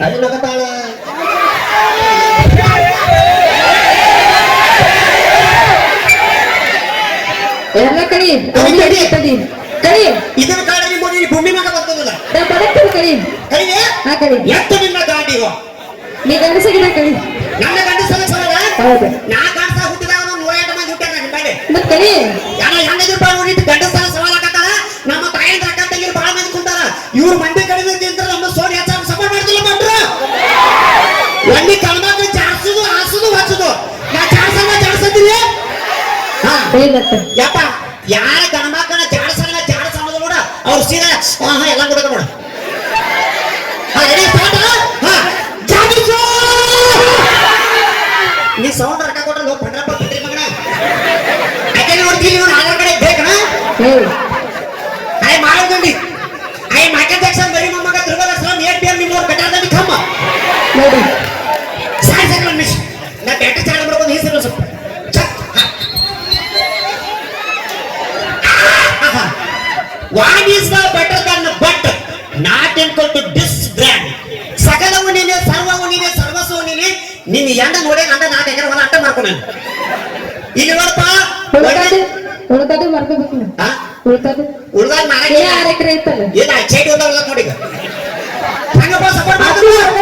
ಅದು ನಗತಾಳ ಎಲ್ಲ ಕಳಿ ಕಳಿ ಇದನ್ನ ಕಾಡ ನಿಮ್ಮ ಭೂಮಿ ಮ್ಯಾಗ ಬರ್ತದಲ್ಲ ಬರಕ್ತದೆ ಕಳಿ ಕಳಿಗೆ ಹಾ ಕಳಿ ಎಷ್ಟು ನಿನ್ನ ಗಾಡಿ ನೀ ಗಂಡಸಿಗಿನ ಕಳಿ ನನ್ನ ಗಂಡಸಲ್ಲ ಸಲ ಹೌದು ನಾ ಗಂಡಸ ಹುಟ್ಟಿದಾಗ 108 ಮಂದಿ ಹುಟ್ಟಾರ ನಿಮ್ಮ ಕಡೆ ಮತ್ ಕಳಿ ಯಾರ ಹೆಂಗದ್ರು ಬಾ ನೋಡಿ ಗಂಡಸಲ ಸವಾಲ್ ಹಾಕತ್ತಾರ ನಮ್ಮ ತಾಯಿಯ ಅಕ್ಕ ತಂಗಿರು ಬಹಳ ಮಂದಿ ಕುಂತಾರ ಇವ್ರು ಮಂದಿ ಕಡಿಮೆ ಅಂತ ನಮ್ಮ ಸೋರಿ ಹೆಚ್ಚಾಗ ಸಪೋರ್ಟ್ ಮಾಡ್ತಿಲ್ಲ ಮಾಡ್ರು ಒಳ್ಳೆ ಕಳ್ಮಾಕ ಜಾಡ್ಸುದು ಹಾಸುದು ಹಚ್ಚುದು ನಾ ಜಾಡ್ಸದಿಲ್ಲ ಹಾ ಯಪ್ಪ ಯಾರ ಗಣಮಕ್ಕಳ ಜಾಡ್ಸ ಅನ್ನೋದು ನೋಡ ಅವ್ರು ಸೀದಾ ಎಲ್ಲ ಕೊಡಕ ನೋಡ ನೀ ಸೌಂಡ್ ರೊಕ್ಕ ಕೊಟ್ರೆ ಲೋ ಪಂಡ್ರಪ್ಪ ಬಿಟ್ರಿ ಮಗನ ಯಾಕೆ ನೋಡ್ತೀನಿ ಇವನು ಆಧಾರ್ ಕಡೆ ಬೇಕನ ಅಯ್ಯ ಮಾಡೋದಂಡಿ ಅಯ್ಯ ಮೈಕಲ್ ಜಾಕ್ಸನ್ ಬರೀ ಮೊಮ್ಮಗ ತಿರುಮಲ ಸ್ವಾಮಿ ಏಟ್ ಬಿಯರ್ ನಿಮ್ಮ ಬೆಟಾರ್ದಂಡಿ ಕಮ್ಮ ನೋಡಿ ಸಾಯ್ ಸೆಕೆಂಡ್ ಮಿಸ್ ನಾ ಬೆಟ್ಟ ಚಾಡ ಮಾಡ್ಕೊಂಡು ಹೆಸರು ಸ್ವಲ್ಪ One is the better than the but not equal to this brand. ಸಕಲವು ನೀನೆ ಸರ್ವವು ನೀನೆ ಸರ್ವಸ್ವವು ನೀನೆ ನಿನ್ನ ಎಂಡ ನೋಡಿ ಅಂದ 4 ಎಕರೆ ಹೊಲ ಅಟ್ಟ ಮಾಡ್ಕೊಂಡ ಇಲ್ಲಿ ನೋಡಪ್ಪ ಉಳ್ದದು ಮರ್ಕೋಬೇಕು ಉಳ್ದಾಗ 6 ಎಕರೆ ಇತ್ತಲ್ಲ ಏನ ಚೈಡಿ ಉಳ್ದಲ್ಲ ನೋಡಿ ಹಂಗಪ್ಪ ಸಪೋರ್ಟ್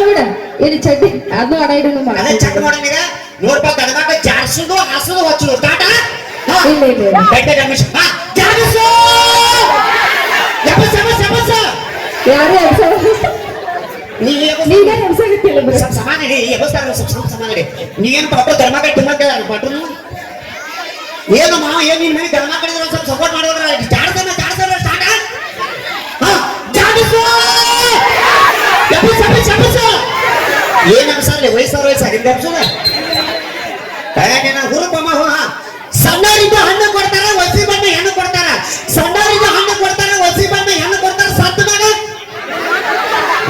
ಬಿಡ ಇಲ್ಲಿ ಚಡ್ಡಿ ಅದು ಅಡ ಇಡನು ಮಾಡ ಅದೇ ಚೆಕ್ ಮಾಡೋಣ ಈಗ ನೋಡಪ್ಪ ಗಡಮಾಕ ಜಾರ್ಸುದು ಹಾಸುದು ಹಚ್ಚುದು ಟಾಟಾ ಇಲ್ಲ ಬೆಟ್ಟ ರಮೇಶ್ ಜಾರ್ಸು ಯಾರು ನೀವೇ ಹೆಸರಿತ್ತಿಲ್ಲ ಸಮಾನ ನೀವೇನು ಪಾಪ ಧರ್ಮ ಕಟ್ಟಿ ಪಟ್ರು ಏನು ಮಾವ ಏನ್ ನಿನ್ ಮೇಲೆ ಧರ್ಮ ಕಡಿದ್ರೆ ಒಂದ್ ಸ್ವಲ್ಪ ಸಪೋರ್ಟ್ ಮಾಡೋದ್ರ ಜಾಡ್ಸನ ಸ್ಟಾರ್ಟ್ ಏನ್ ಅನ್ಸಲ್ಲ ವಯಸ್ಸಾಗಿದ್ದ ಹುರುಪಮ್ಮ ಸಣ್ಣವರಿಂದ ಹಣ್ಣು ಕೊಡ್ತಾರ ವಸಿ ಬಣ್ಣ ಹೆಣ್ಣು ಕೊಡ್ತಾರ ಸಣ್ಣವರಿಂದ ಹಣ್ಣು ಕೊಡ್ತಾರ ವಸಿ ಬಣ್ಣ ಹೆಣ್ಣು ಕೊಡ್ತಾರ ಸತ್ತ ಮಗ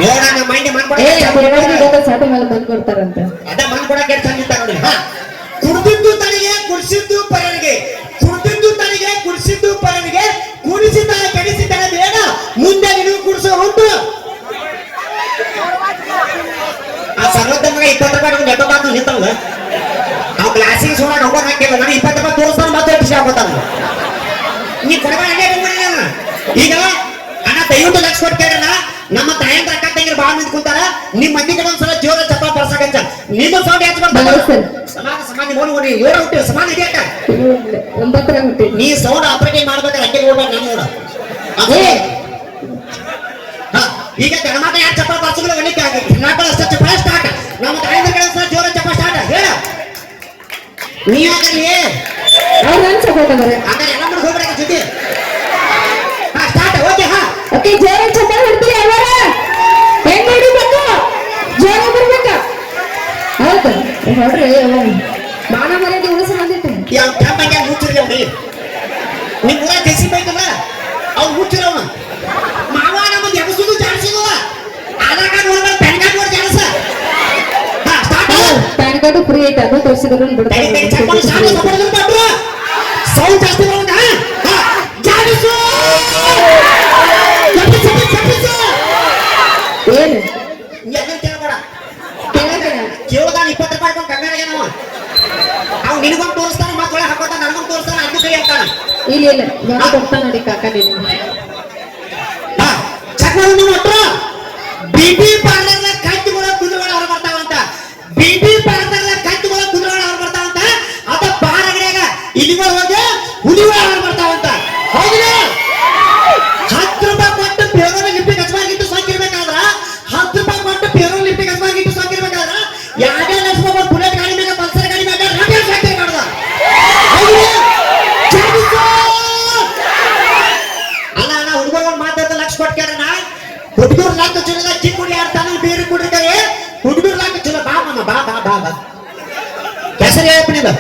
ನೋಡ ನಮ್ಮ ಮೈಂಡ್ ಕೊಡ್ತಾರಂತ ಅದ ಮನ್ ಕೊಡಕ್ಕೆ ಚಂದ ನೋಡಿ ಕುಡ್ದಿದ್ದು ತನಗೆ ಕುಡಿಸಿದ್ದು ಪರನಿಗೆ ಕುಡ್ದಿದ್ದು ತನಗೆ ಕುಡಿಸಿದ್ದು ಪರನಿಗೆ ಕುಡಿಸಿದ ಕೆಡಿಸಿದ ಬೇಡ ಮುಂದೆ ನೀವು ಕುಡಿಸೋ ಉಂಟು ಆ ಸರ್ವತ್ತ ಮಗ 20 ರೂಪಾಯಿ ನೆಟ್ಟ ಬಾತು ನಿಂತಂಗ ನಾವು ಕ್ಲಾಸಿಗೆ ಸೋಣ ನಂಬರ್ ಹಾಕಿಲ್ಲ ನಾನು 20 ರೂಪಾಯಿ ತೋರಿಸ್ತಾನೆ ಮತ್ತೆ ಟಿಶ್ ಹಾಕೋತಾನ ನೀ ಕೊಡಬೇಡ ಈಗ ಅಣ್ಣ ದಯವಿಟ್ಟು ಲಕ್ಷ ಕೊಡ್ತೇರಣ್ಣ ನಮ್ಮ ತಾಯಂದ್ರ ಅಕ್ಕ ತಂಗಿರು ಬಾಳ ಮಂದಿ ಕುಂತಾರ ನಿಮ್ ಮಂದಿ ಕಡೆ ಒಂದ್ಸಲ ಜೋರ ಚಪ್ಪ ಬರ್ಸಕಂತ ನಿಮ್ಮ ಸೌಂಡ್ ಹೆಚ್ಚು ಬರ್ತಾರೆ ಸಮಾನ ನೋಡಿ ಏಳು ಹುಟ್ಟಿ ಸಮಾನ ಇದೆಯಕ್ಕ 9 ಹುಟ್ಟಿ ನೀ ಸೌಂಡ್ ಆಪರೇಟಿಂಗ್ ಮಾಡ್ಬೇಕಾದ್ರೆ ಅಕ್ಕೆ ನೋಡ್ಬೇಕು ನಾನು ನೋಡ ಈಗ ಗಣಮಾಟ ಯಾರು ಚಪ್ಪ ಬರ್ಸಿದ್ರೆ ಒಳ್ಳಿಕ್ಕೆ ನಾಲ್ಕು ಅಷ್ಟ ಚಪ್ಪ ಸ್ಟಾರ್ಟ್ ನಮ್ಮ ತಾಯಂದ್ರ ಕಡೆ ಒಂದ್ಸಲ ಜೋರ ಚಪ್ಪ ಸ್ಟಾರ್ಟ್ ಹೇಳ ನೀ ಯಾಕಲ್ಲಿ ಅವ್ರು ನನ್ ಸಪೋರ್ಟ್ ಅಂದ್ರೆ ಹಾಗಾದ್ರೆ ಎಲ್ಲ ಮುಂದೆ ಹೋಗ್ಬೇಡ ಜೊತೆ ಸ್ಟಾರ್ಟ್ ಓಕೆ ಜೋರ ಚಪ್ಪ ಹೊಡ್ತೀರಿ ಅಲ್ವಾರ ಹೆಂಗ್ ಹೊಡಿಬೇಕು ಜೋರ ಬರ್ಬೇಕ ಹೌದು ನೋಡ್ರಿ ಮಾನ ಮರ್ಯಾದೆ ಉಳಿಸ ಬಂದಿತ್ತು ಯಾವ ಕ್ಯಾಂಪಂಗೆ ಮುಚ್ಚಿರಿ ಅವ್ರಿ ನಿಮ್ ಊರ ದೇಸಿ ಬೈಕಲ್ಲ ಅವ್ರು ಮುಚ್ಚಿರವನು ಮಾವ ನಮ್ಮದು ಎಬಸುದು ಜಾಡಿಸುದು ಆಧಾರ್ ಕಾರ್ಡ್ ನೋಡ್ಬೇಡ ಪ್ಯಾನ್ ಕಾರ್ಡ್ ನೋಡಿ ಜಾಡಿಸ ಪ್ಯಾನ್ ಕಾರ್ಡ್ ಫ್ರೀ ಐತೆ ಅದು ತೋರಿಸಿದ್ರು ಸೌಂಡ್ ಜಾಸ್ತಿ ಬರೋಣ ಜಾಡಿಸು ಏನು ಕೇಳಬೇಡ ಕೇಳೋದ 20 ರೂಪಾಯಿ ಕಮ್ಮಿಯಾಗ ನಾವು ಅವ್ನು ನಿನಗೊಂದು ತೋರಿಸ್ತಾನ ಮಕ್ಕಳ ಹಾಕೋತಾನ ನನಗೊಂದು ತೋರಿಸ್ತಾನ ಅಡ್ಡು ಕೈ ಅಂತಾನ ಇಲ್ಲ ನಾನು ಕೊಡ್ತಾನ ನೋಡಿ ಕಾಕ ನೀನು ಚೆಕ್ ಮಾಡೋದು ಒಟ್ಟು ಬಿಬಿ ಪಾರ್ಲರ್ನ ಕಟ್ಟಿಗಳ ಕುದುರೆಗಳು ಹೊರ ಬರ್ತಾವಂತ ಬಿಬಿ ಪಾರ್ಲರ್ನ ಕಟ್ಟಿಗಳ ಕುದುರೆಗಳು ಹೊರ ಬರ್ತಾವಂತ ಅದ ಬಾರಗಡೆಯಾಗ ಇಲಿಗಳು ಹೋಗಿ ಹುಲಿಗಳು ಹೊರ ಬರ್ತಾವಂತ ಹೌದಿಲ್ಲ 10 ರೂಪಾಯಿ ಕೊಟ್ಟು ಪೇರೋಲ್ ಲಿಪ್ಪಿಗೆ ಹಚ್ಚಬಾರ್ಗಿಟ್ಟು ಸಾಕಿರ್ಬೇಕಾದ್ರ 10 ರೂಪಾಯಿ ಕೊಟ್ಟು ಪೇರೋಲ್ ಲಿಪ್ಪಿಗೆ ಹಚ್ಚಬಾರ್ಗಿಟ್ಟು ಸಾಕಿರ್ಬೇಕಾದ್ರ ಯಾವ್ದೇ ಲಕ್ಷ್ಮ ಬುಲೆಟ್ ಗಾಡಿ ಮ್ಯಾಗ ಪಲ್ಸರ್ ಗಾಡಿ ಮ್ಯಾಗ ರಾಟೆ ಸಾಕಿ ಮಾಡ್ದ ಅಲ್ಲ ಹುಡುಗರು ಮಾತಾಡ್ದ ಲಕ್ಷ ಕೊಟ್ಟಾರಣ ಹುಡುಗರು ಲಾಕ್ ಚಲೋ ಚಿಕ್ಕ ಹುಡಿ ಆಡ್ತಾನ ಬೇರೆ ಕುಡಿತಾರೆ ಹುಡುಗರು ಲಾಕ್ ಚಲೋ ಬಾ ಮಾಮ ಬಾ ಹೆಸರು ಹೇಳ್ಬಿಟ್ಟಿಲ್ಲ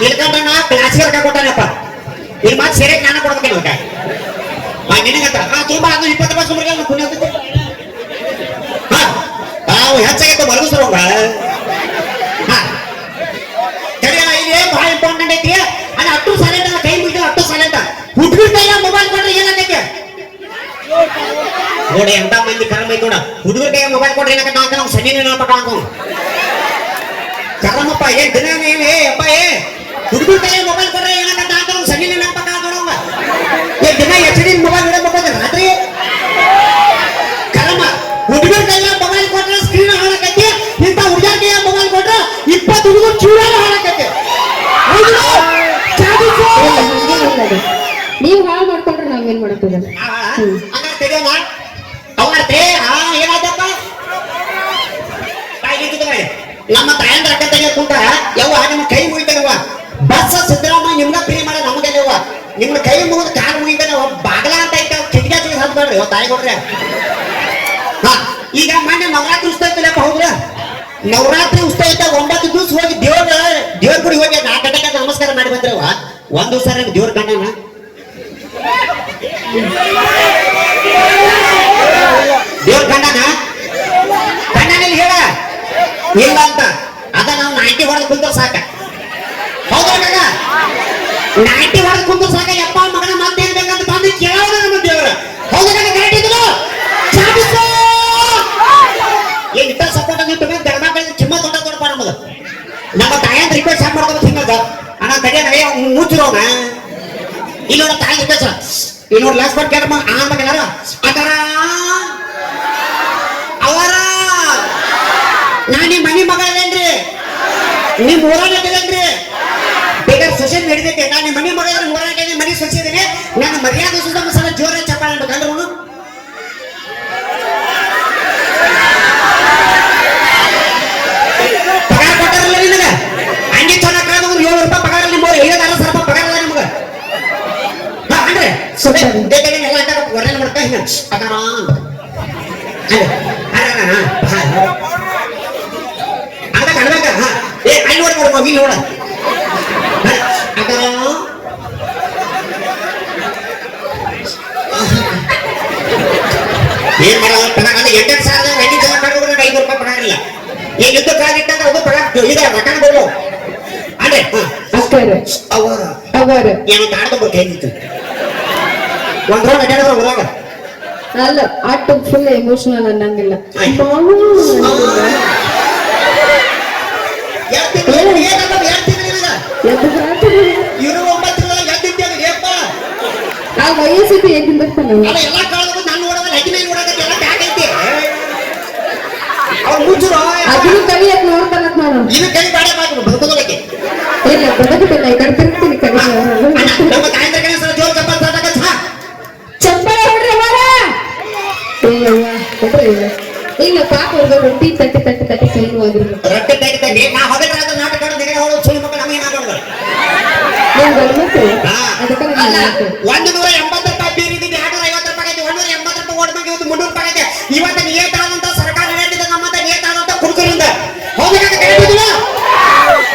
ನಿಲ್ಕಂಡಣ್ಣ ಕ್ಲಾಸಿಗೆ ರೊಕ್ಕ ಕೊಟ್ಟಾನಪ್ಪ ಇಲ್ಲಿ ಮತ್ತೆ ಸೇರೆ ಜ್ಞಾನ ಕೊಡ್ಬೇಕೇನು ನಿನಗಂತ ತುಂಬಾ ಅದು 20 ರೂಪಾಯಿ ಸುಮಾರು ಪುಣ್ಯ ಹೆಚ್ಚಾಗೈತೆ ಮಲಗಿಸ್ರ ಇಲ್ಲಿ ಬಹಳ ಇಂಪಾರ್ಟೆಂಟ್ ಐತಿ ಅಲ್ಲಿ ಅಟ್ಟು ಸೈಲೆಂಟ್ ಕೈ ಮುಗಿದ ಅಟ್ಟು ಸೈಲೆಂಟ್ ಹುಡುಗರ ಕೈಯ ಮೊಬೈಲ್ ಕೊಟ್ರೆ ಏನಾಗೈತೆ ನೋಡಿ ಎಂತ ಮಂದಿ ಕರ್ಮ ಐತ್ ನೋಡ ಹುಡುಗರ ಕೈಯ ಮೊಬೈಲ್ ಕೊಡ್ರಿ ಏನಕ್ಕ ನಾವು ಸನಿ ನೆನಪಕ್ಕ ಕರ್ಮಪ್ಪ ಏನ್ ದಿನ ಏನೇ ಅಪ್ಪ ಹುಡುಗರ ಕೈಯ ಮೊಬೈಲ್ ಕೊಡ್ರಿ ಏನಕ್ಕ ನಾವು ಸನಿ ನೆನಪಕ್ಕ ನೋಡೋಂಗ ಏ ದಿನ ಎಚ್.ಡಿ ಮೊಬೈಲ್ ಇಡಬೇಕು ರಾತ್ರಿ ಕರ್ಮ ಹುಡುಗರ ಕೈಯ ಮೊಬೈಲ್ ಕೊಟ್ರೆ ಸ್ಕ್ರೀನ್ ಹಾಳಾಕೈತಿ ಇಂಥ ಹುಡುಗರ ಕೈಯ ಮೊಬೈಲ್ ಕೊಟ್ರೆ 20 ಹುಡುಗರು ಚೂಡಾಲ ಹಾಳಾಕೈತಿ ನೀವು ಹಾಳು ಮಾಡ್ಕೊಂಡ್ರೆ ನಾವೇನ್ ಮಾಡಕ್ಕೋದ ನಮ್ಮ ತಾಯಂದ್ರ ಅಕ್ಕ ತೆಗೆ ಕುಂತ ಯವ್ವ ನಿಮ್ಮ ಕೈ ಮುಗಿತಾನವ್ವ ಬಸ್ ಸಿದ್ದರಾಮಯ್ಯ ನಿಮ್ಗ ಪ್ರೀ ಮಾಡ ನಮಗೆಲ್ಲವ್ವ ನಿಮ್ಮ ಕೈ ಮುಗಿದ ಕಾಲು ಮುಗಿತಾನೆ ಬಾಗಲ ಅಂತ ಐತೆ ಕಿಟಕಿ ಹಚ್ಚಿ ಹಾಕ್ಬೇಡ್ರಿ ತಾಯಿ ಕೊಡ್ರಿ ಹಾ ಈಗ ಮೊನ್ನೆ ನವರಾತ್ರಿ ಉತ್ಸವ ಐತಿಲ್ಲಪ್ಪ ಹೌದ್ರ ನವರಾತ್ರಿ ಉತ್ಸವ ಐತೆ 9 ದಿವಸ ಹೋಗಿ ದೇವ್ರ ಗುಡಿ ಹೋಗಿ 4 ಗಂಟೆಗೆ ನಮಸ್ಕಾರ ಮಾಡಿ ಬಂದ್ರವ್ವ ಒಂದ್ ದಿವಸ ದೇವ್ರ ಕಂಡನ ದೇವ್ರ ಕಂಡನ ಕಣ್ಣನಲ್ಲಿ ಹೇಳ ಇಲ್ಲ ಅಂತ ಅದ ನಾವು 90 ಹೊಡೆದು ಕುಂತ ಸಾಕ ಹೌದಾ ಮಗ 90 ಹೊಡೆದು ಕುಂತ ಸಾಕ ಯಪ್ಪ ಮಗನ ಮತ್ತೇನ್ ಬೇಕಂತ ಬಂದು ಕೇಳೋದ ನಮ್ಮ ದೇವ್ರ ಹೌದಾ ಕರೆಕ್ಟ್ ಇದ್ರು ಏನ್ ಇಟ್ಟ ಸಪೋರ್ಟ್ ನೀವು ತಗೊಂಡು ಗರ್ಭಗಳಿಗೆ ಚಿಮ್ಮ ದೊಡ್ಡ ನಮ್ಮದು ನಮ್ಮ ತಾಯಂತ ರಿಕ್ವೆಸ್ಟ್ ಹ್ಯಾಂಗ್ ಮಾಡ್ಕೊಂಡು ಹಿಂಗದ ಅಣ್ಣ ತಡೆಯ ಮುಚ್ಚಿರೋಣ ಇಲ್ಲಿ ನೋಡ ತಾಯಿ ರಿಕ್ವೆಸ್ಟ್ ಇಲ್ಲಿ ನೋಡಿ ಲಾಸ್ಟ್ part ಕೇಳಮ್ಮ ಆಮೇಲೆ ಯಾರು ಅಕರ ಅವರ ನಿಮ್ಮ ಮನಿ ಮಗ ಇದೇನ್ರಿ ನಿಮ್ ಊರಾಗೇನ್ರಿ ಬೇಕಾದ್ರೆ ಸೊಸೈಟಿ ನಡಿದೈತೆ ನಾನು ನಿಮ್ಮ ಮನಿ ಮಗ ಊರಾಗ ಮನಿ ಸೊಸಿದ್ದೀನಿ ನನ್ನ ಮರ್ಯಾದೆ ಸುತ್ತ ಸಲ ಜೋರ ಚಪ್ಪಾಳೆ ಅನ್ಬೇಕಂದ್ರೆ ಪಗಾರ ಕೊಟ್ಟಾರಲ್ಲ ನಿನಗ ಹಂಗೆ ಚೆನ್ನಾಗಿ ಕಳೆದ ₹7 ಪಗಾರ ನಿಮ್ಗೆ 5,000 ರೂಪಾಯಿ ಪಗಾರ ಅಲ್ಲ ನಿಮ್ಗೆ ಹಾ ಅಂದ್ರೆ ಎಲ್ಲ ಅಂತ ಹೊರಗೆ ಮಾಡ್ತಾ ಹಿಂಗ ಅದಾರ ಅನ್ಬೇಕ ಏ ಅಲ್ಲಿ ನೋಡ್ಕೊಡ್ಬೋ ಇಲ್ಲಿ ನೋಡ ಏನ್ ಮಾಡಲ್ಲ ಪಗಾರ 8,000 2 ಜನ ಕಡ್ಕೊಂಡ್ರೆ ₹5 ಪಗಾರ ಇಲ್ಲ ಈಗ ಯುದ್ಧ ಕಾಲ ಇಟ್ಟಂದ್ರೆ ಅದು ಪಗಾರ ಈಗ ರೊಕ್ಕ ಕೊಡು ಅಂದ್ರೆ ಅವರ ಏನು ತಾಡ್ಕೊಬೇಕು ಹೇಗಿತ್ತು ಒಂದ್ ರೋಡ್ ಅಡ್ಡಾಡಿದ್ರೆ ಊರಾಗ ಅಲ್ಲ ಆಟ ಫುಲ್ ಎಮೋಷನಲ್ ಅನ್ನಂಗಿಲ್ಲ ಇವರು 9 ತಿಂಗಳ ಆ ವಯಸ್ಸಿಗೆ ಹೇಗೆ ಬರ್ತಾನೆ ಎಲ್ಲ ಕಾಲಕ್ಕೂ ನಾನು ನೋಡೋದು ಲೈಟಿನ ನೋಡೋದಕ್ಕೆ ಎಲ್ಲ ಬ್ಯಾಗ್ ಐತಿ ಅವ್ರು ಮುಚ್ಚರು ಅದನ್ನು ಕಲಿಯಕ್ ನೋಡ್ತಾನತ್ ನಾನು ಇದು ಕೈ ಬೇಡ ಮಾಡ್ಕೊಂಡು ಬದುಕೋದಕ್ಕೆ ಇಲ್ಲ ಬದುಕುತ್ತಿಲ್ಲ ಈ ಕಡೆ ತಿರುಗ್ತೀನಿ ಕಲಿ ನಮ್ಮ ತಾಯಂದ್ರ ಕಡೆ ಸಲ ಜೋರ್ ಚಪ್ಪಾಳೆ ತಟ್ಟಕ ಚಪ್ಪಾಳೆ ಹೊಡ್ರಿ ಅವಾರ ಇಲ್ಲ ಪಾಪ ಅವ್ರಿಗೆ ರೊಟ್ಟಿ ತಟ್ಟಿ ಕೈನು ಹೋದ್ರು ರೊಟ್ಟಿ ತಟ್ಟಿ ನಾ ಹೊಗಲ್ರಾದ ನಾಟಕ ನಿಮಗೆ ಅವಳು ಸುಳ್ಳು ಮಕ್ಕಳು ನಮಗೆ ಮಾತಾಡೋದು ₹180 ಬೀರ್ ಇದ್ದಿದ್ದು ₹250 ₹180 ಓಡ್ಬೇಕು ಇವತ್ತು ₹300 ಐತೆ ಇವತ್ತು ನಿಯತಾದಂತ ಸರ್ಕಾರ ನಡೆದಿದೆ ನಮ್ಮಂತ ನಿಯತಾದಂತ ಕುಡುಕರಿಂದ ಹೌದಿಲ್ಲ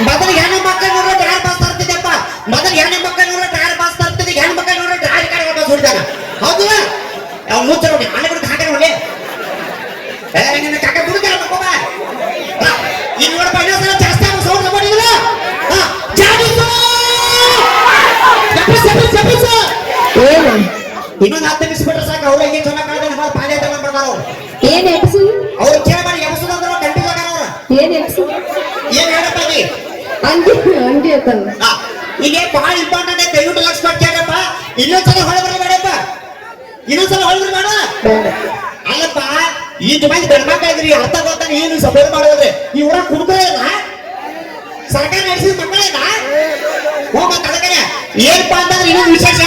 ಮೊದಲು ಹೆಣ್ಣು ಮಕ್ಕಳು ನೋಡ್ರೆ ಡ್ರೈವರ್ ಪಾಸ್ ತರ್ತಿದ್ದೆಪ್ಪ ಮೊದಲು ಹೆಣ್ಣು ಮಕ್ಕಳು ನೋಡ್ರೆ ಡ್ರೈವರ್ ಪಾಸ್ ತರ್ತಿದ್ದೆ ಹೆಣ್ಣು ಮಕ್ಕಳು ನೋಡ್ರೆ ಡ್ರೈವರ್ ಕಾರ್ಡ್ ಪಾಸ್ ಹೊಡಿತಾನ ಹೌದಿಲ್ಲ ಅವ್ನು ಮುಚ್ಚ ನೋಡಿ ಆನೆ ಬಿಡುತ್ತೆ ಹಾಕಿ ನೋಡಿ ನಿನ್ನ ಕಾಕ ಬಿಡುತ್ತಾರ ಮಕ್ಕಳ ಇಲ್ಲಿ ನೋಡಪ್ಪ ಇನ್ನೊಂದ್ಸಲ ಜಾಸ್ತಿ ಆಗೋ ಸೌಂಡ್ ತಗೊಂಡಿಲ್ಲ ಇನ್ನೊಂದು 10 ನಿಮಿಷ ಬಿಟ್ರೆ ಸಾಕು ಅವ್ರು ಹಿಂಗೆ ಚೆನ್ನಾಗಿ ಕಾಣ್ತಾರೆ ಪಾಲೆ ತಗೊಂಡ್ಬರ್ತಾರ ಅವ್ರು ಏನ್ ಎಪ್ಸು ಅವ್ರು ಕೇಳಬಾರಿ ಎಬ್ಸೋದಂದ್ರೆ ಕನ್ಫ್ಯೂಸ್ ಆಗಾರ ಅವ್ರು ಏನ್ ಎಪ್ಸು ಏನ್ ಹೇಳಪ್ಪ ಅಂಗಿ ಅಂತಲ್ಲ ಈಗ ಬಹಳ ಇಂಪಾರ್ಟೆಂಟ್ ಐತೆ ದಯವಿಟ್ಟು ಲಕ್ಷ ಕೊಟ್ಟು ಕೇಳಪ್ಪ ಇನ್ನೊಂದ್ಸಲ ಹೊಳಬರ ಬೇಡಪ್ಪ ಇನ್ನೊಂದ್ಸಲ ಹೊಳಬರ ಬೇಡ ಅಲ್ಲಪ್ಪ ಈ ಮಂದಿ ಗಂಡ್ಮಕ್ಳಿದ್ರಿ ಅರ್ಥ ಗೊತ್ತಾನೆ ಏನು ಸಪೋರ್ಟ್ ಮಾಡೋದ್ರೆ ಈ ಊರ ಕುಡುಕರೇ ಇಲ್ಲ ಸರ್ಕಾರ ನಡೆಸಿದ ಮಕ್ಕಳೇ ಇಲ್ಲ ಹೋಗ ಅದಕ್ಕೆ ಏನಪ್ಪಾ ಅಂತಂದ್ರೆ ಇನ್ನೊಂದು ವಿಶೇಷ